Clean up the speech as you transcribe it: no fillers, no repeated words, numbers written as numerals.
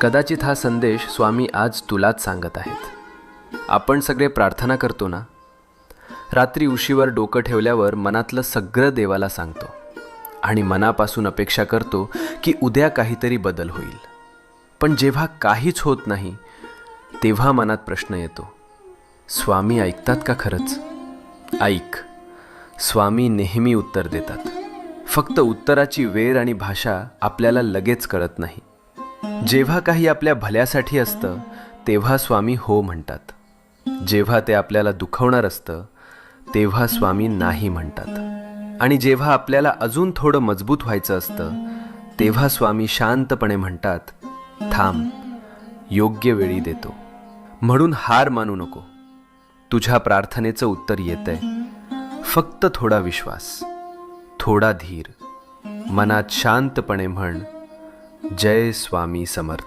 कदाचित हा संदेश स्वामी आज तुलाच सांगत आहेत. आपण सगळे प्रार्थना करतो ना, रात्री उशीवर डोकं ठेवल्यावर मनातलं सगळं देवाला सांगतो आणि मनापासून अपेक्षा करतो की उद्या काहीतरी बदल होईल. पण जेव्हा काहीच होत नाही तेव्हा मनात प्रश्न येतो, स्वामी ऐकतात का खरंच? ऐक, स्वामी नेहमी उत्तर देतात. फक्त उत्तराची वेळ आणि भाषा आपल्याला लगेच कळत नाही. जेव्हा काही आपल्या भल्यासाठी असतं तेव्हा स्वामी हो म्हणतात. जेव्हा ते आपल्याला दुखवणार असतं तेव्हा स्वामी नाही म्हणतात. आणि जेव्हा आपल्याला अजून थोडं मजबूत व्हायचं असतं तेव्हा स्वामी शांतपणे म्हणतात, थांब, योग्य वेळी देतो. म्हणून हार मानू नको. तुझ्या प्रार्थनेचं उत्तर येतंय. फक्त थोडा विश्वास, थोडा धीर. मनात शांतपणे म्हण, जय स्वामी समर्थ.